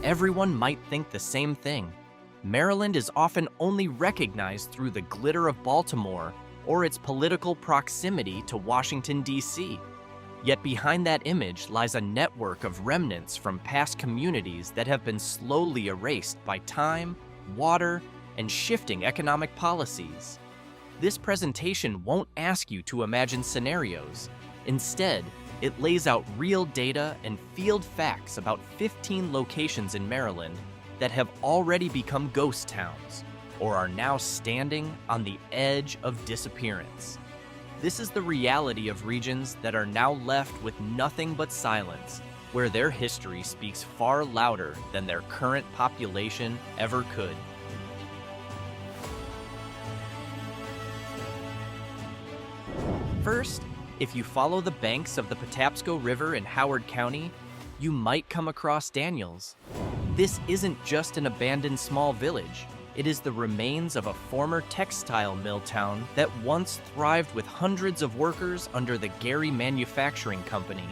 everyone might think the same thing. Maryland is often only recognized through the glitter of Baltimore or its political proximity to Washington, D.C. Yet behind that image lies a network of remnants from past communities that have been slowly erased by time, water, and shifting economic policies. This presentation won't ask you to imagine scenarios. Instead, it lays out real data and field facts about 15 locations in Maryland that have already become ghost towns or are now standing on the edge of disappearance. This is the reality of regions that are now left with nothing but silence, where their history speaks far louder than their current population ever could. First, if you follow the banks of the Patapsco River in Howard County, you might come across Daniels. This isn't just an abandoned small village. It is the remains of a former textile mill town that once thrived with hundreds of workers under the Gary Manufacturing Company.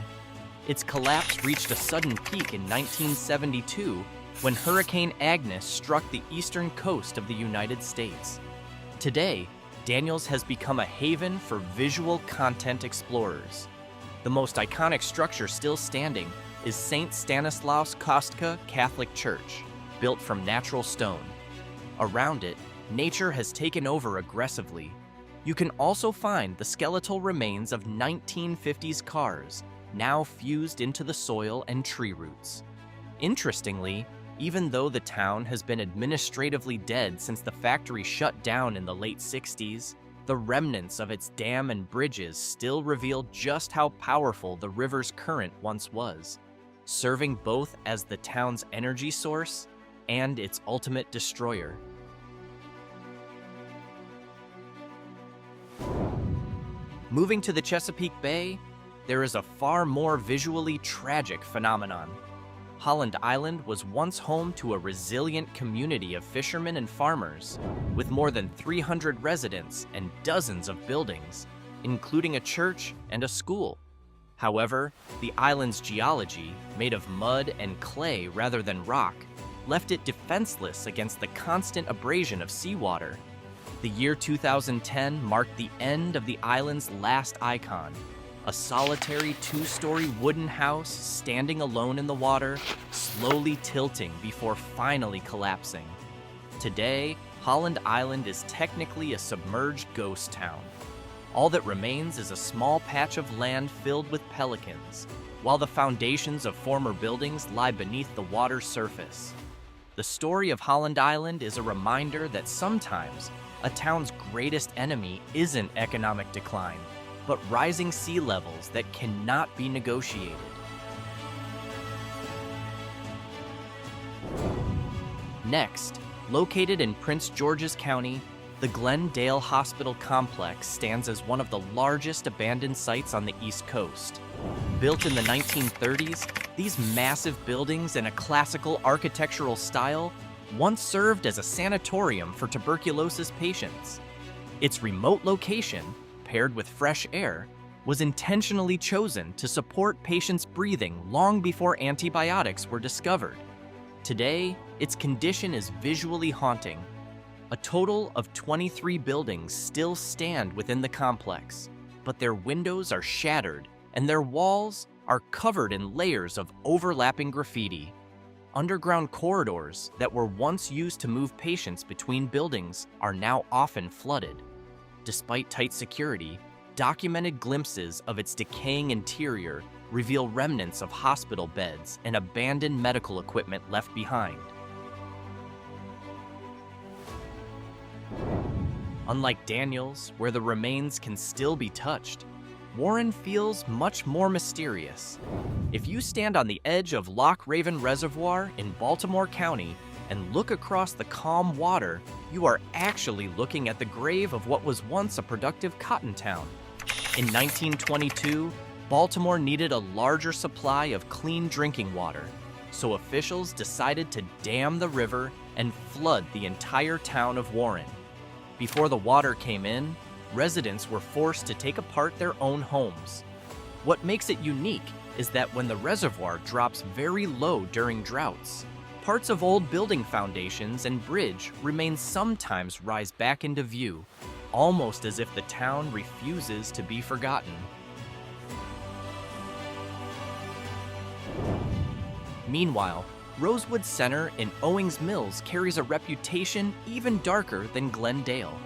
Its collapse reached a sudden peak in 1972 when Hurricane Agnes struck the eastern coast of the United States. Today, Daniels has become a haven for visual content explorers. The most iconic structure still standing is St. Stanislaus Kostka Catholic Church, built from natural stone. Around it, nature has taken over aggressively. You can also find the skeletal remains of 1950s cars, now fused into the soil and tree roots. Interestingly, even though the town has been administratively dead since the factory shut down in the late 60s, the remnants of its dam and bridges still reveal just how powerful the river's current once was, serving both as the town's energy source and its ultimate destroyer. Moving to the Chesapeake Bay, there is a far more visually tragic phenomenon. Holland Island was once home to a resilient community of fishermen and farmers, with more than 300 residents and dozens of buildings, including a church and a school. However, the island's geology, made of mud and clay rather than rock, left it defenseless against the constant abrasion of seawater. The year 2010 marked the end of the island's last icon, a solitary two-story wooden house standing alone in the water, slowly tilting before finally collapsing. Today, Holland Island is technically a submerged ghost town. All that remains is a small patch of land filled with pelicans, while the foundations of former buildings lie beneath the water's surface. The story of Holland Island is a reminder that sometimes a town's greatest enemy isn't economic decline, but rising sea levels that cannot be negotiated. Next, located in Prince George's County, the Glen Hospital Complex stands as one of the largest abandoned sites on the East Coast. Built in the 1930s, these massive buildings in a classical architectural style once served as a sanatorium for tuberculosis patients. Its remote location, paired with fresh air, was intentionally chosen to support patients' breathing long before antibiotics were discovered. Today, its condition is visually haunting. A total of 23 buildings still stand within the complex, but their windows are shattered and their walls are covered in layers of overlapping graffiti. Underground corridors that were once used to move patients between buildings are now often flooded. Despite tight security, documented glimpses of its decaying interior reveal remnants of hospital beds and abandoned medical equipment left behind. Unlike Daniels, where the remains can still be touched, Warren feels much more mysterious. If you stand on the edge of Loch Raven Reservoir in Baltimore County and look across the calm water, you are actually looking at the grave of what was once a productive cotton town. In 1922, Baltimore needed a larger supply of clean drinking water, so officials decided to dam the river and flood the entire town of Warren. Before the water came in, residents were forced to take apart their own homes. What makes it unique is that when the reservoir drops very low during droughts, Parts of old building foundations and bridge remain sometimes rise back into view, almost as if the town refuses to be forgotten. Meanwhile, Rosewood Center in Owings Mills carries a reputation even darker than Glendale.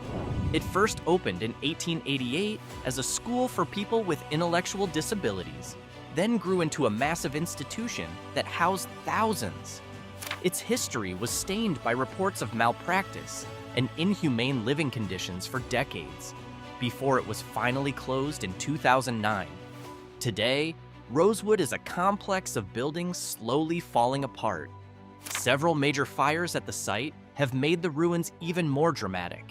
It first opened in 1888 as a school for people with intellectual disabilities, then grew into a massive institution that housed thousands. Its history was stained by reports of malpractice and inhumane living conditions for decades, before it was finally closed in 2009. Today, Rosewood is a complex of buildings slowly falling apart. Several major fires at the site have made the ruins even more dramatic.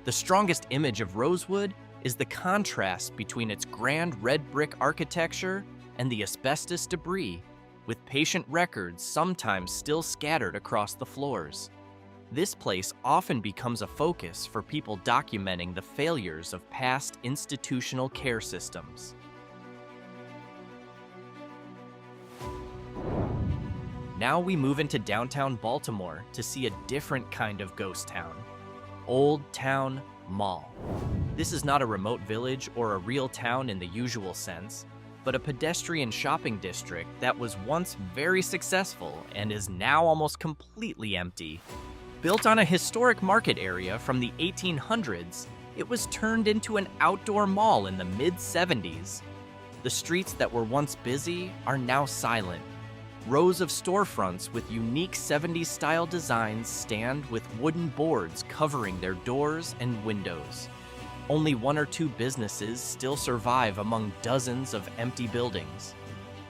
The strongest image of Rosewood is the contrast between its grand red brick architecture and the asbestos debris, with patient records sometimes still scattered across the floors. This place often becomes a focus for people documenting the failures of past institutional care systems. Now we move into downtown Baltimore to see a different kind of ghost town, Old Town Mall. This is not a remote village or a real town in the usual sense, but a pedestrian shopping district that was once very successful and is now almost completely empty. Built on a historic market area from the 1800s, it was turned into an outdoor mall in the mid-70s. The streets that were once busy are now silent. Rows of storefronts with unique 70s-style designs stand with wooden boards covering their doors and windows. Only one or two businesses still survive among dozens of empty buildings.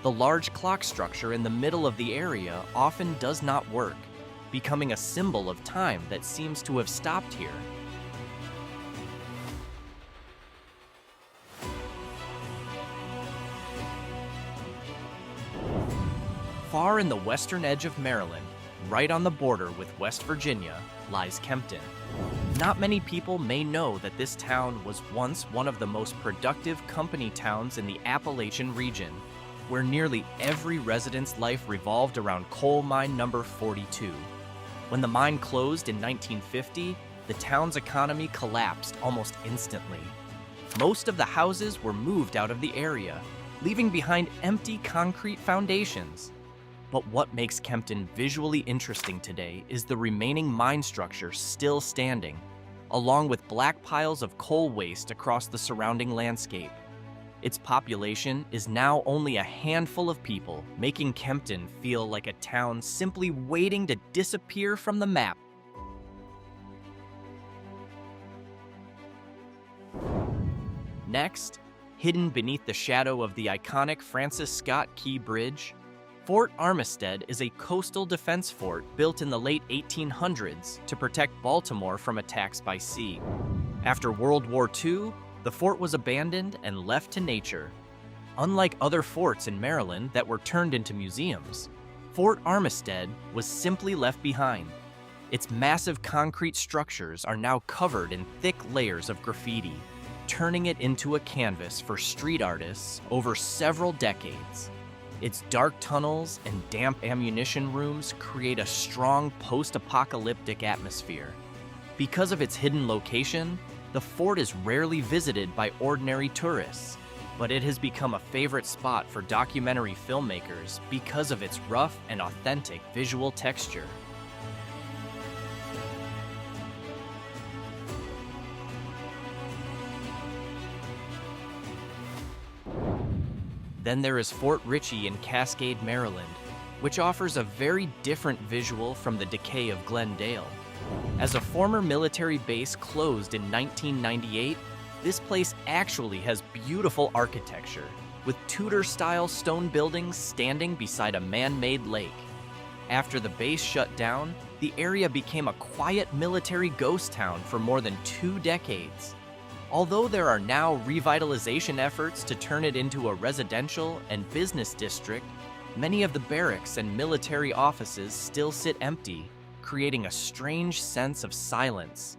The large clock structure in the middle of the area often does not work, becoming a symbol of time that seems to have stopped here. Far in the western edge of Maryland, right on the border with West Virginia, lies Kempton. Not many people may know that this town was once one of the most productive company towns in the Appalachian region, where nearly every resident's life revolved around coal mine number 42. When the mine closed in 1950, the town's economy collapsed almost instantly. Most of the houses were moved out of the area, leaving behind empty concrete foundations. But what makes Kempton visually interesting today is the remaining mine structure still standing, along with black piles of coal waste across the surrounding landscape. Its population is now only a handful of people, making Kempton feel like a town simply waiting to disappear from the map. Next, hidden beneath the shadow of the iconic Francis Scott Key Bridge, Fort Armistead is a coastal defense fort built in the late 1800s to protect Baltimore from attacks by sea. After World War II, the fort was abandoned and left to nature. Unlike other forts in Maryland that were turned into museums, Fort Armistead was simply left behind. Its massive concrete structures are now covered in thick layers of graffiti, turning it into a canvas for street artists over several decades. Its dark tunnels and damp ammunition rooms create a strong post-apocalyptic atmosphere. Because of its hidden location, the fort is rarely visited by ordinary tourists, but it has become a favorite spot for documentary filmmakers because of its rough and authentic visual texture. Then there is Fort Ritchie in Cascade, Maryland, which offers a very different visual from the decay of Glendale. As a former military base closed in 1998, this place actually has beautiful architecture, with Tudor-style stone buildings standing beside a man-made lake. After the base shut down, the area became a quiet military ghost town for more than 2 decades. Although there are now revitalization efforts to turn it into a residential and business district, many of the barracks and military offices still sit empty, creating a strange sense of silence.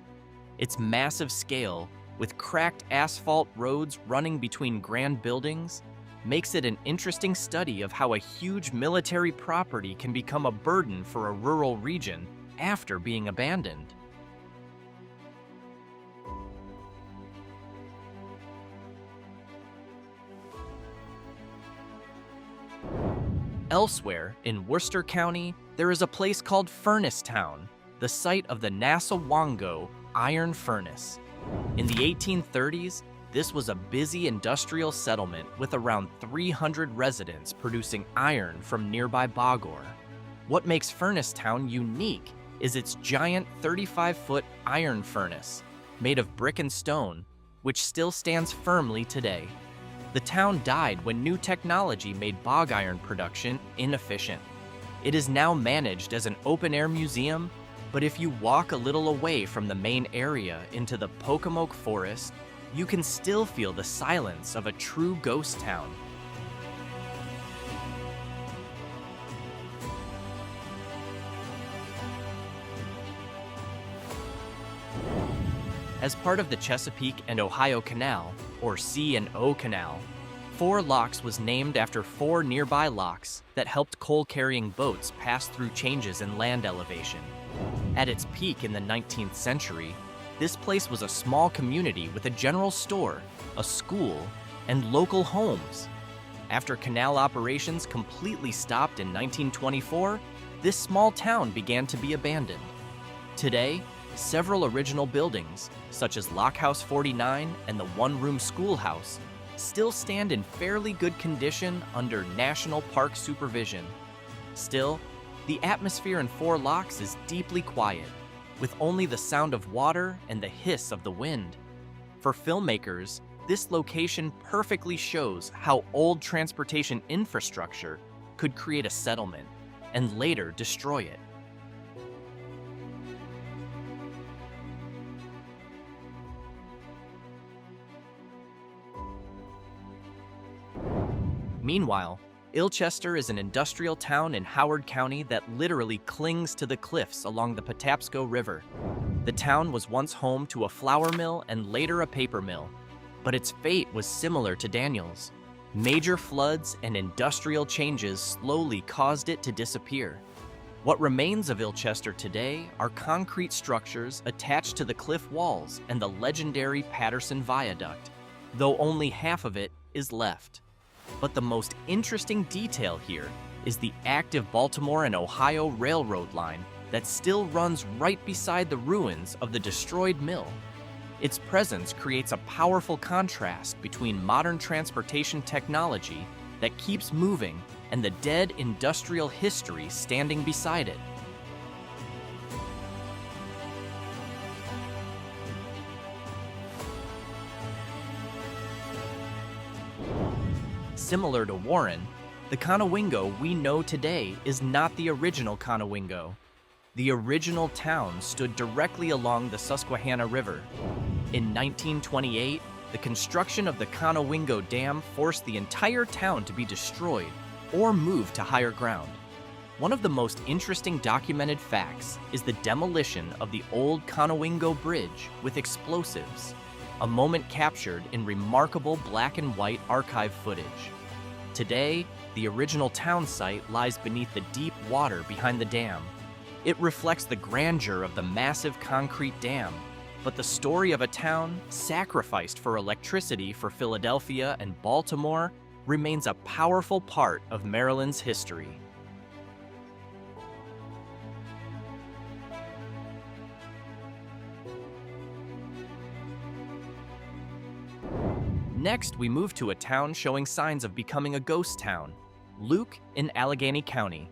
Its massive scale, with cracked asphalt roads running between grand buildings, makes it an interesting study of how a huge military property can become a burden for a rural region after being abandoned. Elsewhere, in Worcester County, there is a place called Furnace Town, the site of the Conowingo iron furnace. In the 1830s, this was a busy industrial settlement with around 300 residents producing iron from nearby bog ore. What makes Furnace Town unique is its giant 35-foot iron furnace, made of brick and stone, which still stands firmly today. The town died when new technology made bog iron production inefficient. It is now managed as an open-air museum, but if you walk a little away from the main area into the Pocomoke Forest, you can still feel the silence of a true ghost town. As part of the Chesapeake and Ohio Canal, or C&O Canal, 4 Locks was named after 4 nearby locks that helped coal-carrying boats pass through changes in land elevation. At its peak in the 19th century, this place was a small community with a general store, a school, and local homes. After canal operations completely stopped in 1924, this small town began to be abandoned. Today, several original buildings, such as Lock House 49 and the one-room schoolhouse, still stand in fairly good condition under National Park supervision. Still, the atmosphere in 4 Locks is deeply quiet, with only the sound of water and the hiss of the wind. For filmmakers, this location perfectly shows how old transportation infrastructure could create a settlement and later destroy it. Meanwhile, Ilchester is an industrial town in Howard County that literally clings to the cliffs along the Patapsco River. The town was once home to a flour mill and later a paper mill, but its fate was similar to Daniel's. Major floods and industrial changes slowly caused it to disappear. What remains of Ilchester today are concrete structures attached to the cliff walls and the legendary Patterson Viaduct, though only half of it is left. But the most interesting detail here is the active Baltimore and Ohio railroad line that still runs right beside the ruins of the destroyed mill. Its presence creates a powerful contrast between modern transportation technology that keeps moving and the dead industrial history standing beside it. Similar to Warren, the Conowingo we know today is not the original Conowingo. The original town stood directly along the Susquehanna River. In 1928, the construction of the Conowingo Dam forced the entire town to be destroyed or moved to higher ground. One of the most interesting documented facts is the demolition of the old Conowingo Bridge with explosives, a moment captured in remarkable black and white archive footage. Today, the original town site lies beneath the deep water behind the dam. It reflects the grandeur of the massive concrete dam, but the story of a town sacrificed for electricity for Philadelphia and Baltimore remains a powerful part of Maryland's history. Next, we move to a town showing signs of becoming a ghost town, Luke in Allegheny County.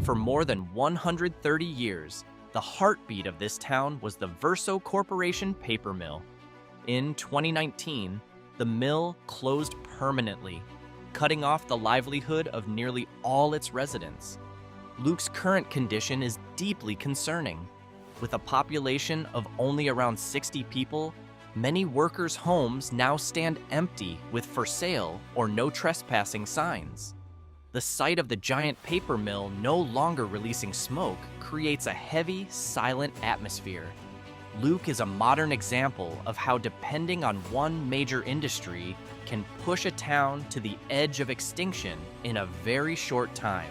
For more than 130 years, the heartbeat of this town was the Verso Corporation paper mill. In 2019, the mill closed permanently, cutting off the livelihood of nearly all its residents. Luke's current condition is deeply concerning. With a population of only around 60 people, many workers' homes now stand empty with for sale or no trespassing signs. The sight of the giant paper mill no longer releasing smoke creates a heavy, silent atmosphere. Luke is a modern example of how depending on one major industry can push a town to the edge of extinction in a very short time.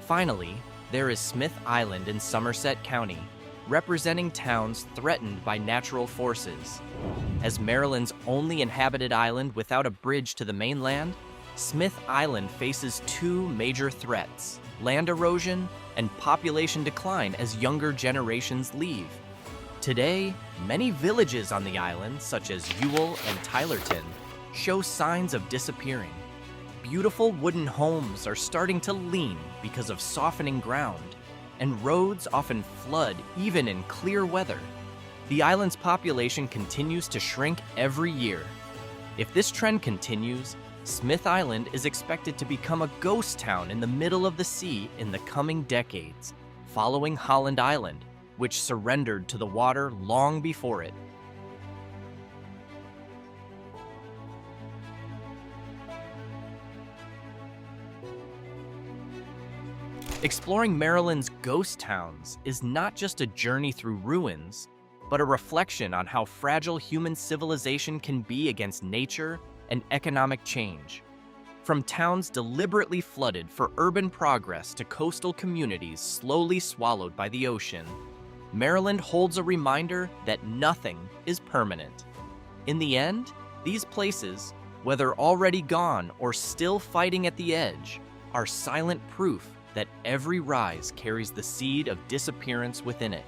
Finally, there is Smith Island in Somerset County, representing towns threatened by natural forces. As Maryland's only inhabited island without a bridge to the mainland, Smith Island faces two major threats: land erosion and population decline as younger generations leave. Today, many villages on the island, such as Ewell and Tylerton, show signs of disappearing. Beautiful wooden homes are starting to lean because of softening ground, and roads often flood even in clear weather. The island's population continues to shrink every year. If this trend continues, Smith Island is expected to become a ghost town in the middle of the sea in the coming decades, following Holland Island, which surrendered to the water long before it. Exploring Maryland's ghost towns is not just a journey through ruins, but a reflection on how fragile human civilization can be against nature and economic change. From towns deliberately flooded for urban progress to coastal communities slowly swallowed by the ocean, Maryland holds a reminder that nothing is permanent. In the end, these places, whether already gone or still fighting at the edge, are silent proof that every rise carries the seed of disappearance within it.